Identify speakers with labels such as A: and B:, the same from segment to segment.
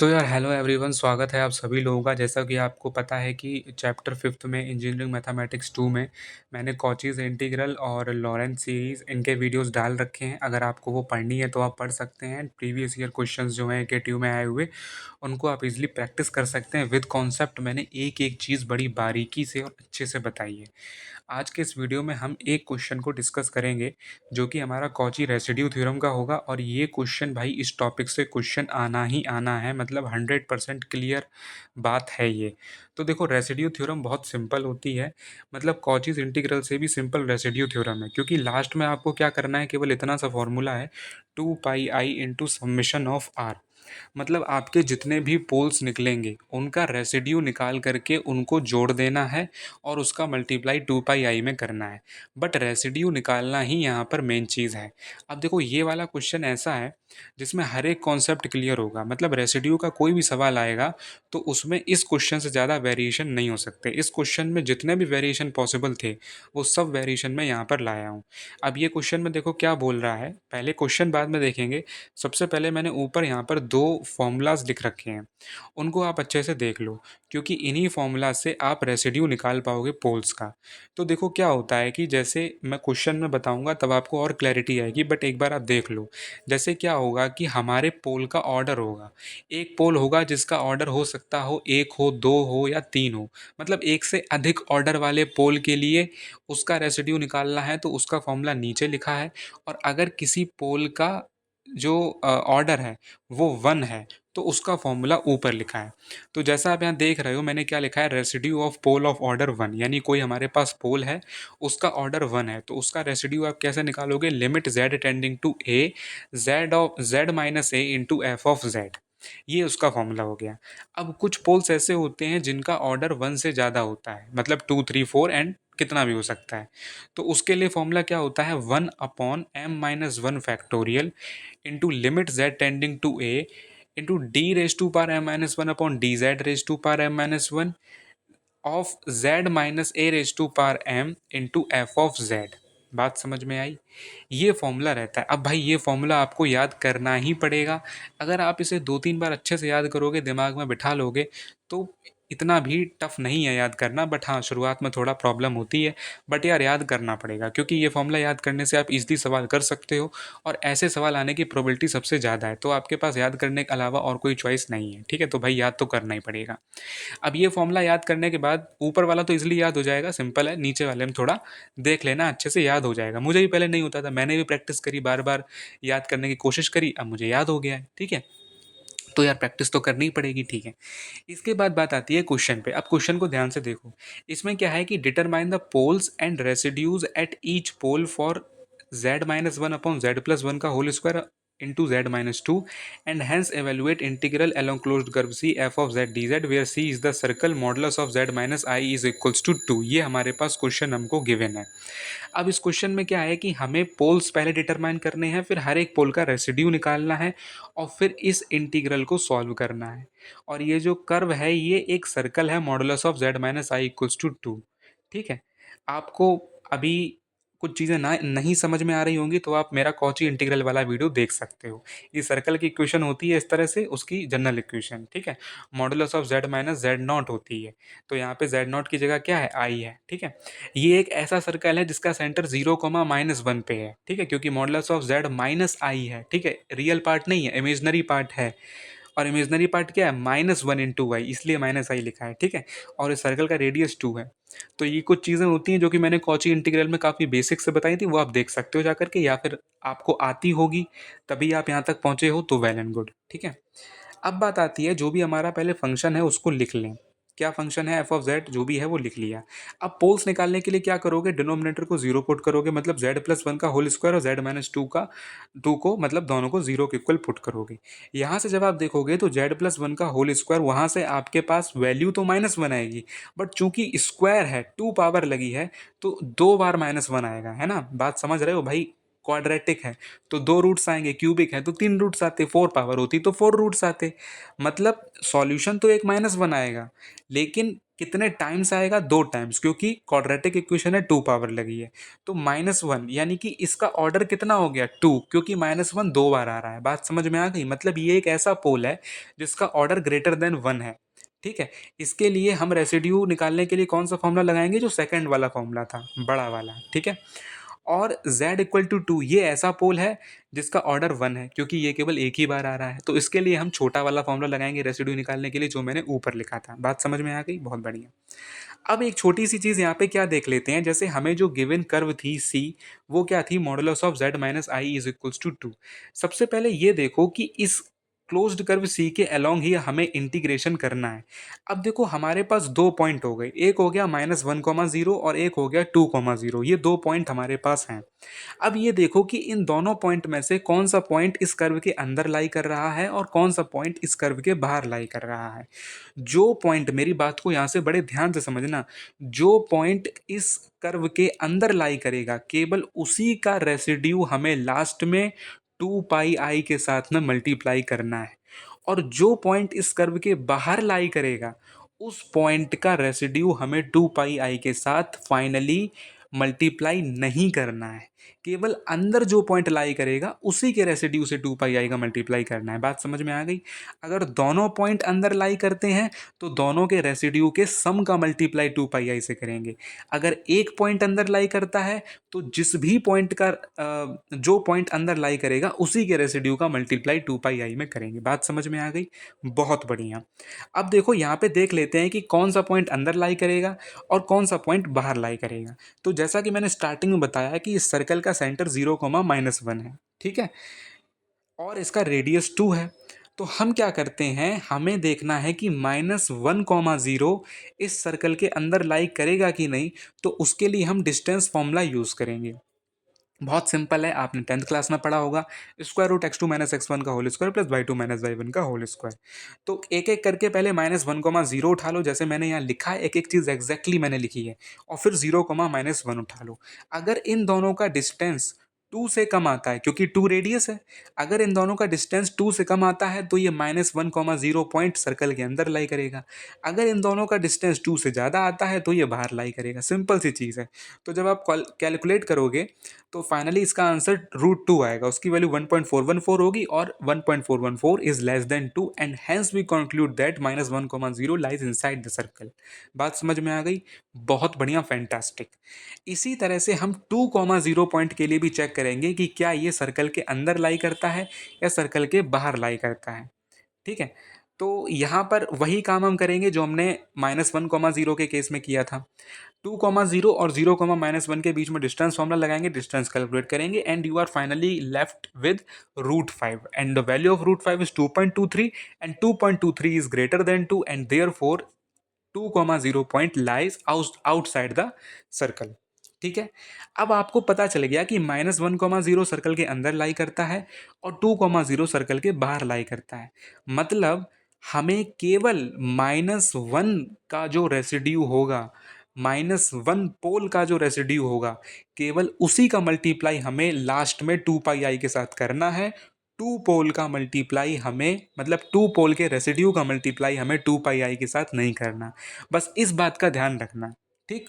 A: तो यार hello everyone, स्वागत है आप सभी लोगों का। जैसा कि आपको पता है कि चैप्टर 5th में इंजीनियरिंग मैथमेटिक्स 2 में मैंने कॉचीज़ इंटीग्रल और लॉरेंट सीरीज़ इनके वीडियोस डाल रखे हैं। अगर आपको वो पढ़नी है तो आप पढ़ सकते हैं। प्रीवियस ईयर क्वेश्चंस जो हैं केटीयू में आए हुए उनको आप इजीली प्रैक्टिस कर सकते हैं। विद कॉन्सेप्ट मैंने एक एक चीज़ बड़ी बारीकी से और अच्छे से बताई है। आज के इस वीडियो में हम एक क्वेश्चन को डिस्कस करेंगे जो कि हमारा कॉची रेसिड्यू थ्योरम का होगा। और ये क्वेश्चन भाई इस टॉपिक से क्वेश्चन आना ही आना है, मतलब 100% क्लियर बात है ये। तो देखो, रेसिड्यू थ्योरम बहुत सिंपल होती है, मतलब कॉचीज इंटीग्रल से भी सिंपल रेसिड्यू थ्योरम है, क्योंकि लास्ट में आपको क्या करना है, केवल इतना सा फॉर्मूला है 2 pi into summation of R. मतलब आपके जितने भी पोल्स निकलेंगे उनका रेसिड्यू निकाल करके उनको जोड़ देना है और उसका मल्टीप्लाई 2 पाई में करना है। बट रेसिड्यू निकालना ही यहाँ पर मेन चीज़ है। अब देखो, ये वाला क्वेश्चन ऐसा है जिसमें हर एक कॉन्सेप्ट क्लियर होगा। मतलब रेसिड्यू का कोई भी सवाल आएगा तो उसमें इस क्वेश्चन से ज़्यादा वेरिएशन नहीं हो सकते। इस क्वेश्चन में जितने भी वेरिएशन पॉसिबल थे वो सब वेरिएशन मैं यहाँ पर लाया हूँ। अब ये क्वेश्चन में देखो क्या बोल रहा है, पहले क्वेश्चन बाद में देखेंगे। सबसे पहले मैंने ऊपर यहाँ पर दो फॉर्मूलाज लिख रखे हैं, उनको आप अच्छे से देख लो, क्योंकि इन्हीं फॉर्मूला से आप रेसिड्यू निकाल पाओगे पोल्स का। तो देखो क्या होता है कि जैसे मैं क्वेश्चन में बताऊंगा तब आपको और क्लैरिटी आएगी, बट एक बार आप देख लो। जैसे क्या होगा कि हमारे पोल का ऑर्डर होगा, एक पोल होगा जिसका ऑर्डर हो सकता हो एक हो, दो हो या तीन हो। मतलब एक से अधिक ऑर्डर वाले पोल के लिए उसका रेसिड्यू निकालना है तो उसका फॉर्मूला नीचे लिखा है। और अगर किसी पोल का जो ऑर्डर है वो 1 है तो उसका फॉर्मूला ऊपर लिखा है। तो जैसा आप यहाँ देख रहे हो, मैंने क्या लिखा है, residue of pole of order 1, यानी कोई हमारे पास पोल है उसका ऑर्डर 1 है तो उसका रेसिड्यू आप कैसे निकालोगे, limit z tending to A z of z minus A into F of z। ये उसका फॉर्मूला हो गया। अब कुछ पोल्स ऐसे होते हैं जिनका ऑर्डर 1 से ज़्यादा होता है, मतलब 2 3 4 एंड कितना भी हो सकता है। तो उसके लिए फॉर्मूला क्या होता है, 1/m-1 factorial into limit z tending to A into D raise to power m-1 upon D Z raise to power m-1 of z minus A raise to power m into F of z। बात समझ में आई? ये formula रहता है। अब भाई ये formula आपको याद करना ही पड़ेगा। अगर आप इसे 2 3 बार अच्छे से याद करोगे, दिमाग में बिठा लोगे, तो इतना भी टफ नहीं है याद करना। बट हाँ, शुरुआत में थोड़ा प्रॉब्लम होती है, बट यार याद करना पड़ेगा, क्योंकि ये फॉर्मूला याद करने से आप इजीली सवाल कर सकते हो और ऐसे सवाल आने की प्रोबेबिलिटी सबसे ज़्यादा है। तो आपके पास याद करने के अलावा और कोई चॉइस नहीं है, ठीक है? तो भाई याद तो करना ही पड़ेगा। अब ये फॉर्मूला याद करने के बाद ऊपर वाला तो इजीली याद हो जाएगा, सिंपल है। नीचे वाले में थोड़ा देख लेना, अच्छे से याद हो जाएगा। मुझे भी पहले नहीं होता था, मैंने भी प्रैक्टिस करी, बार बार याद करने की कोशिश करी, अब मुझे याद हो गया है, ठीक है? तो यार प्रैक्टिस तो करनी ही पड़ेगी, ठीक है? इसके बाद बात आती है क्वेश्चन पे। अब क्वेश्चन को ध्यान से देखो। इसमें क्या है कि determine the poles and residues at each pole for z-1 upon z+1 का whole square into z-2 and hence evaluate integral along closed curve C f of z dz where C is the circle modulus of z minus I is equals to 2। ये हमारे पास question हमको given है। अब इस question में क्या है कि हमें पोल्स पहले डिटरमाइन करने हैं, फिर हर एक पोल का रेसिड्यू निकालना है और फिर इस इंटीग्रल को सॉल्व करना है। और ये जो कर्व है ये एक सर्कल है modulus of z minus I equals to 2। ठीक है? आपको अभी कुछ चीज़ें ना नहीं समझ में आ रही होंगी तो आप मेरा कॉची इंटीग्रल वाला वीडियो देख सकते हो। ये सर्कल की इक्वेशन होती है इस तरह से, उसकी जनरल इक्वेशन, ठीक है? Modulus of z minus z not होती है। तो यहाँ पे z नॉट की जगह क्या है, आई है, ठीक है? ये एक ऐसा सर्कल है जिसका सेंटर 0, -1 पे है, ठीक है? क्योंकि मॉडुलस ऑफ z माइनस आई है, ठीक है? रियल पार्ट नहीं है, इमेजनरी पार्ट है। और इमेजनरी पार्ट क्या है, -1 इंटू वाई, इसलिए माइनस आई लिखा है, ठीक है? और इस सर्कल का रेडियस 2 है। तो ये कुछ चीज़ें होती हैं जो कि मैंने कॉची इंटीग्रल में काफ़ी बेसिक से बताई थी, वो आप देख सकते हो जाकर के, या फिर आपको आती होगी तभी आप यहाँ तक पहुँचे हो तो वेल एंड गुड, ठीक है? अब बात आती है, जो भी हमारा पहले फंक्शन है उसको लिख लें। क्या फंक्शन है, एफ ऑफ जेड जो भी है वो लिख लिया। अब पोल्स निकालने के लिए क्या करोगे, डिनोमिनेटर को 0 पुट करोगे, मतलब z+1 का होल स्क्वायर और z-2 का 2 को, मतलब दोनों को 0 के इक्वल पुट करोगे। यहाँ से जब आप देखोगे तो z+1 का होल स्क्वायर, वहाँ से आपके पास वैल्यू तो -1 आएगी, बट चूंकि स्क्वायर है, 2 पावर लगी है, तो 2 बार -1 आएगा, है ना? बात समझ रहे हो भाई? क्वाड्रेटिक है तो 2 रूट्स आएंगे, क्यूबिक है तो 3 रूट्स आते, 4 पावर होती तो 4 रूट्स आते। मतलब सॉल्यूशन तो एक -1 आएगा, लेकिन कितने टाइम्स आएगा? 2 टाइम्स, क्योंकि क्वाड्रेटिक इक्वेशन है 2 पावर लगी है। तो -1 यानी कि इसका ऑर्डर कितना हो गया? 2, क्योंकि -1 2 बार आ रहा है। बात समझ में आ गई? मतलब ये एक ऐसा पोल है जिसका ऑर्डर ग्रेटर देन 1 है। ठीक है, इसके लिए हम रेसिड्यू निकालने के लिए कौन सा फॉर्मूला लगाएंगे? जो सेकंड वाला फॉर्मूला था, बड़ा वाला। ठीक है, और z इक्वल टू 2 ये ऐसा पोल है जिसका ऑर्डर 1 है, क्योंकि ये केवल एक ही बार आ रहा है। तो इसके लिए हम छोटा वाला फॉर्मूला लगाएंगे रेसिड्यू निकालने के लिए, जो मैंने ऊपर लिखा था। बात समझ में आ गई? बहुत बढ़िया। अब एक छोटी सी चीज़ यहाँ पे क्या देख लेते हैं, जैसे हमें जो गिवन कर्व थी c, वो क्या थी? Modulus of z minus I is equals to 2। सबसे पहले ये देखो कि इस क्लोज्ड कर्व c के अलोंग ही हमें इंटीग्रेशन करना है। अब देखो हमारे पास दो पॉइंट हो गए, एक हो गया -1,0 और एक हो गया 2,0। ये दो पॉइंट हमारे पास हैं। अब ये देखो कि इन दोनों पॉइंट में से कौन सा पॉइंट इस कर्व के अंदर लाई कर रहा है और कौन सा पॉइंट इस कर्व के बाहर लाई कर रहा है। जो पॉइंट, मेरी बात को यहाँ से बड़े ध्यान से समझना, जो पॉइंट इस कर्व के अंदर लाई करेगा केवल उसी का रेसिड्यू हमें लास्ट में 2 पाई आई के साथ में मल्टीप्लाई करना है, और जो पॉइंट इस कर्व के बाहर लाई करेगा उस पॉइंट का रेसिड्यू हमें 2 पाई आई के साथ फाइनली मल्टीप्लाई नहीं करना है। केवल अंदर जो पॉइंट लाई करेगा उसी के रेसिड्यू से 2 पाई आई का मल्टीप्लाई करना है। बात समझ में आ गई? अगर दोनों पॉइंट अंदर लाई करते हैं तो दोनों के रेसिड्यू के सम का मल्टीप्लाई 2 पाई आई से करेंगे। अगर एक पॉइंट अंदर लाई करता है तो जिस भी पॉइंट का जो पॉइंट अंदर लाई करेगा उसी के रेसिड्यू का मल्टीप्लाई 2 पाई आई में करेंगे। बात समझ में आ गई? बहुत बढ़िया। अब देखो यहाँ पे देख लेते हैं कि कौन सा पॉइंट अंदर लाई करेगा और कौन सा पॉइंट बाहर लाई करेगा। तो जैसा कि मैंने स्टार्टिंग में बताया कि इस सर्कल का सेंटर 0,-1 है। ठीक है, और इसका रेडियस 2 है। तो हम क्या करते हैं, हमें देखना है कि -1,0 इस सर्कल के अंदर लाई करेगा कि नहीं। तो उसके लिए हम डिस्टेंस फॉर्मूला यूज़ करेंगे। बहुत सिंपल है, आपने 10th क्लास में पढ़ा होगा, square root x2 minus x1 का whole square plus y2 minus y1 का होल स्क्वायर। तो एक एक करके पहले -1,0 उठा लो, जैसे मैंने यहाँ लिखा है, एक एक चीज़ एग्जैक्टली मैंने लिखी है, और फिर 0,-1 उठा लो। अगर इन दोनों का डिस्टेंस 2 से कम आता है, क्योंकि 2 रेडियस है, अगर इन दोनों का डिस्टेंस 2 से कम आता है तो ये -1,0 पॉइंट सर्कल के अंदर लाई करेगा। अगर इन दोनों का डिस्टेंस 2 से ज़्यादा आता है तो ये बाहर लाई करेगा। सिंपल सी चीज़ है। तो जब आप कैलकुलेट करोगे तो फाइनली इसका आंसर √2 आएगा, उसकी वैल्यू 1.414 होगी, और 1.414 is less than 2, and hence we conclude that -1,0 lies inside the circle. बात समझ में आ गई? बहुत बढ़िया, फैंटास्टिक। इसी तरह से हम 2,0 पॉइंट के लिए भी चेक करेंगे कि क्या ये सर्कल के अंदर लाई करता है या सर्कल के बाहर लाई करता है। ठीक है, तो यहाँ पर वही काम हम करेंगे जो हमने -1,0 के केस में किया था। 2,0 और 0,-1 के बीच में डिस्टेंस फॉर्मूला लगाएंगे, डिस्टेंस कैलकुलेट करेंगे, and you are finally left with √5, and the value of √5 is 2.23, and 2.23 is greater than 2, and therefore 2,0 point lies outside the circle. ठीक है, अब आपको पता चल गया कि -1,0 सर्कल के अंदर लाई करता है और 2,0 सर्कल के बाहर लाई करता है। मतलब हमें केवल -1 का जो रेसिड्यू होगा, -1 पोल का जो रेसिड्यू होगा, केवल उसी का मल्टीप्लाई हमें लास्ट में 2 पाई आई के साथ करना है। 2 पोल का मल्टीप्लाई हमें, मतलब 2 पोल के रेसिड्यू का मल्टीप्लाई हमें 2 पाई आई के साथ नहीं करना। बस इस बात का ध्यान रखना। ठीक,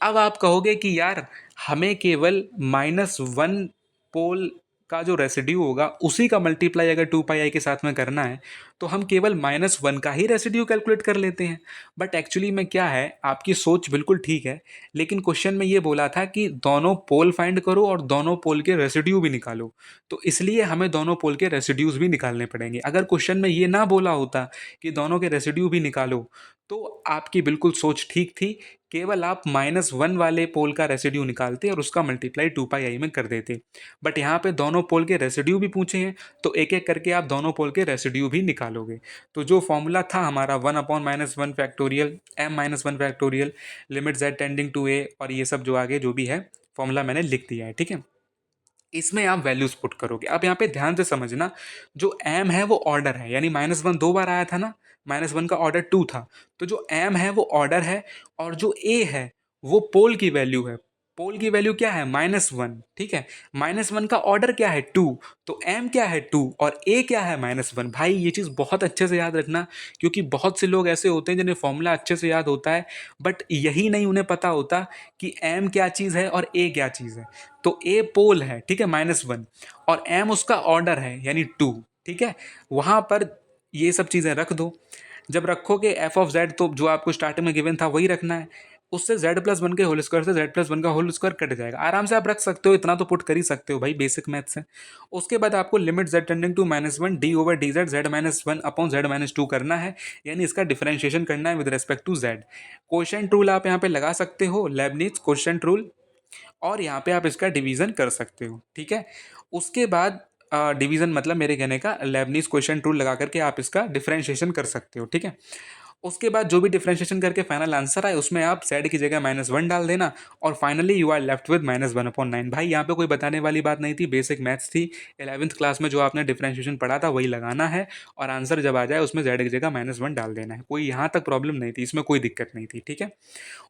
A: अब आप कहोगे कि यार हमें केवल -1 पोल का जो रेसिड्यू होगा उसी का मल्टीप्लाई अगर 2 पाई आई के साथ में करना है तो हम केवल -1 का ही रेसिड्यू कैलकुलेट कर लेते हैं। बट एक्चुअली में क्या है, आपकी सोच बिल्कुल ठीक है, लेकिन क्वेश्चन में ये बोला था कि दोनों पोल फाइंड करो और दोनों पोल के रेसिड्यू भी निकालो। तो इसलिए हमें दोनों पोल के रेसिड्यूज भी निकालने पड़ेंगे। अगर क्वेश्चन में ये ना बोला होता कि दोनों के रेसिड्यू भी निकालो, तो आपकी बिल्कुल सोच ठीक थी, केवल आप -1 वाले पोल का रेसिड्यू निकालते और उसका मल्टीप्लाई 2 पाई आई में कर देते। बट यहाँ पे दोनों पोल के रेसिड्यू भी पूछे हैं, तो एक एक करके आप दोनों पोल के रेसिड्यू भी निकालोगे। तो जो फॉर्मूला था हमारा 1/-1 factorial m-1 factorial limit z tending to a, और ये सब जो आगे जो भी है फॉर्मूला मैंने लिख दिया है। ठीक है, इसमें आप वैल्यूज पुट करोगे। अब यहाँ पे ध्यान से समझना, जो m है वो ऑर्डर है, यानी -1 2 बार आया था ना, -1 का ऑर्डर 2 था, तो जो m है वो ऑर्डर है, और जो a है वो पोल की वैल्यू है। पोल की वैल्यू क्या है -1, ठीक है। -1 का ऑर्डर क्या है 2, तो m क्या है 2 और a क्या है -1। भाई ये चीज़ बहुत अच्छे से याद रखना, क्योंकि बहुत से लोग ऐसे होते हैं जिन्हें फॉर्मूला अच्छे से याद होता है, बट यही नहीं उन्हें पता होता कि m क्या चीज़ है और a क्या चीज़ है। तो a पोल है, ठीक है, -1, और m उसका ऑर्डर है यानी 2, ठीक है। वहाँ पर ये सब चीज़ें रख दो। जब रखोगे एफ ऑफ जेड, तो जो आपको स्टार्टिंग में गिवन था वही रखना है। उससे z+1 के होल स्क्वायर से z+1 का होल स्क्वायर कट जाएगा। आराम से आप रख सकते हो, इतना तो पुट कर ही सकते हो भाई, बेसिक मैथ से। उसके बाद आपको limit z tending to -1 d/dz z-1/z-2 करना है, यानी इसका डिफरेंशिएशन करना है with respect to z। Quotient rule आप यहाँ पे लगा सकते हो, लेबनिज क्वोशिएंट रूल, और यहाँ पे आप इसका डिवीजन कर सकते हो, ठीक है। उसके बाद डिवीजन मतलब मेरे कहने का लेबनिज क्वोशिएंट रूल लगा करके आप इसका डिफरेंशिएशन कर सकते हो, ठीक है। उसके बाद जो भी डिफरेंशिएशन करके फाइनल आंसर आए उसमें आप z की जगह -1 डाल देना, और finally you are left with -1/9। भाई यहाँ पे कोई बताने वाली बात नहीं थी, बेसिक मैथ्स थी। 11th क्लास में जो आपने डिफरेंशिएशन पढ़ा था वही लगाना है, और आंसर जब आ जाए उसमें z की जगह -1 डाल देना है। कोई यहाँ तक प्रॉब्लम नहीं थी, इसमें कोई दिक्कत नहीं थी, ठीक है।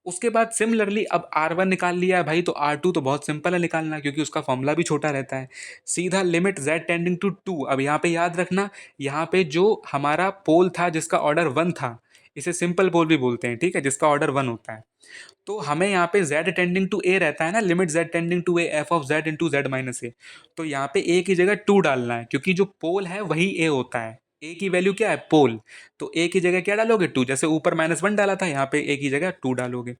A: उसके बाद सिमिलरली अब R1 निकाल लिया है भाई, तो R2 तो बहुत सिंपल है निकालना, क्योंकि उसका फॉर्मूला भी छोटा रहता है। सीधा लिमिट z टेंडिंग टू 2। अब यहाँ पे याद रखना, यहाँ पे जो हमारा पोल था जिसका ऑर्डर 1 था, इसे सिंपल पोल भी बोलते हैं, ठीक है, जिसका ऑर्डर 1 होता है। तो हमें यहाँ पे z टेंडिंग टू a रहता है ना, limit z tending to a f of z into z minus a. तो यहाँ पे a की जगह 2 डालना है, क्योंकि जो पोल है वही a होता है। a की वैल्यू क्या है, पोल। तो a की जगह क्या डालोगे, 2। जैसे ऊपर -1 डाला था, यहाँ पे a की जगह 2 डालोगे।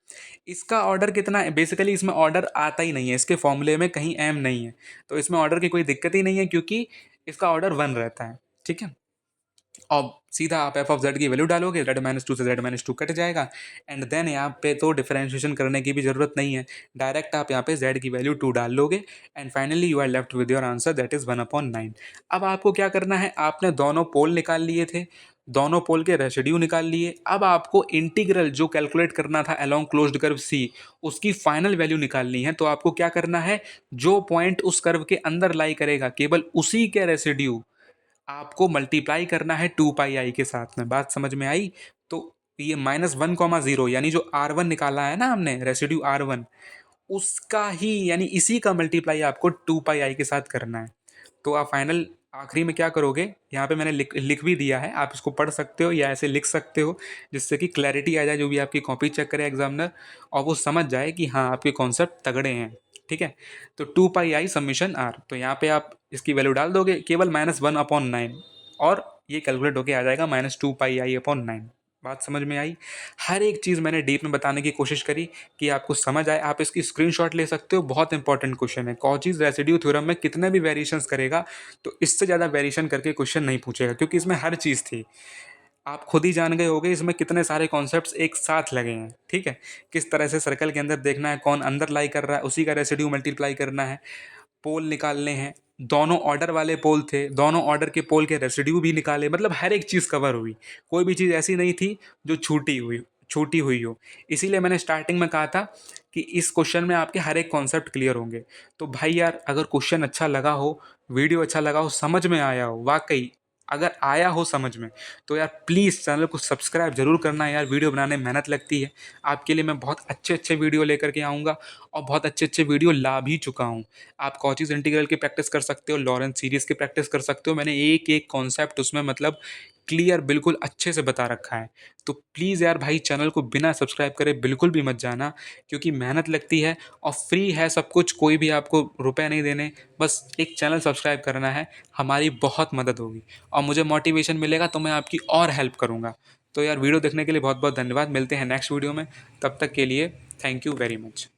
A: इसका ऑर्डर कितना है, बेसिकली इसमें ऑर्डर आता ही नहीं है, इसके फॉर्मूले में कहीं m नहीं है, तो इसमें ऑर्डर की कोई दिक्कत ही नहीं है, क्योंकि इसका ऑर्डर 1 रहता है, ठीक है। अब सीधा आप एफ ऑफ जेड की वैल्यू डालोगे, z-2 से z-2 कट जाएगा, एंड देन यहाँ पे तो डिफरेंशिएशन करने की भी जरूरत नहीं है, डायरेक्ट आप यहाँ पे z की वैल्यू 2 डाल लोगे, and finally you are left with your answer, that is 1/9। अब आपको क्या करना है, आपने दोनों पोल निकाल लिए थे, दोनों पोल के रेसिड्यू निकाल लिए। अब आपको इंटीग्रल जो कैलकुलेट करना था अलोंग क्लोज्ड कर्व सी, उसकी फाइनल वैल्यू निकालनी है। तो आपको क्या करना है, जो पॉइंट उस कर्व के अंदर लाई करेगा, केवल उसी के रेसिड्यू आपको मल्टीप्लाई करना है 2πi के साथ में। बात समझ में आई? तो ये -1,0 यानी जो R1 निकाला है ना हमने, रेसिड्यू R1, उसका ही यानी इसी का मल्टीप्लाई आपको 2πi के साथ करना है। तो आप फाइनल आखिरी में क्या करोगे, यहाँ पे मैंने लिख भी दिया है, आप इसको पढ़ सकते हो या ऐसे लिख सकते हो, जिससे कि क्लैरिटी आ जाए, जो भी आपकी कॉपी चेक करे एग्जामिनर, और वो समझ जाए कि हाँ आपके कॉन्सेप्ट तगड़े हैं, ठीक है। तो 2πi समीशन r, तो यहाँ पे आप इसकी वैल्यू डाल दोगे, केवल -1/9, और ये कैलकुलेट होके आ जाएगा -2πi/9। बात समझ में आई? हर एक चीज़ मैंने डीप में बताने की कोशिश करी कि आपको समझ आए। आप इसकी स्क्रीनशॉट ले सकते हो, बहुत इंपॉर्टेंट क्वेश्चन है। कॉचीज रेसिड्यू थ्योरम में कितने भी वेरिएशंस करेगा, तो इससे ज़्यादा वेरिएशन करके क्वेश्चन नहीं पूछेगा, क्योंकि इसमें हर चीज़ थी। आप खुद ही जान गए होगे इसमें कितने सारे कॉन्सेप्ट्स एक साथ लगे हैं, ठीक है। किस तरह से सर्कल के अंदर देखना है, कौन अंदर लाई कर रहा है, उसी का रेसिड्यू मल्टीप्लाई करना है, पोल निकालने हैं, दोनों ऑर्डर वाले पोल थे, दोनों ऑर्डर के पोल के रेसिड्यू भी निकाले, मतलब हर एक चीज़ कवर हुई। कोई भी चीज़ ऐसी नहीं थी जो छूटी हुई हो। इसीलिए मैंने स्टार्टिंग में कहा था कि इस क्वेश्चन में आपके हर एक कॉन्सेप्ट क्लियर होंगे। तो भाई यार, अगर क्वेश्चन अच्छा लगा हो, वीडियो अच्छा लगा हो, समझ में आया हो, वाकई अगर आया हो समझ में, तो यार प्लीज़ चैनल को सब्सक्राइब जरूर करना है यार। वीडियो बनाने में मेहनत लगती है, आपके लिए मैं बहुत अच्छे अच्छे वीडियो लेकर के आऊँगा, और बहुत अच्छे अच्छे वीडियो ला भी चुका हूँ। आप कॉचीज इंटीग्रल की प्रैक्टिस कर सकते हो, लॉरेंस सीरीज़ की प्रैक्टिस कर सकते हो। मैंने एक एक कॉन्सेप्ट उसमें मतलब क्लियर बिल्कुल अच्छे से बता रखा है। तो प्लीज़ यार भाई, चैनल को बिना सब्सक्राइब करे बिल्कुल भी मत जाना, क्योंकि मेहनत लगती है और फ्री है सब कुछ, कोई भी आपको रुपए नहीं देने, बस एक चैनल सब्सक्राइब करना है। हमारी बहुत मदद होगी और मुझे मोटिवेशन मिलेगा, तो मैं आपकी और हेल्प करूँगा। तो यार वीडियो देखने के लिए बहुत बहुत धन्यवाद। मिलते हैं नेक्स्ट वीडियो में, तब तक के लिए थैंक यू वेरी मच।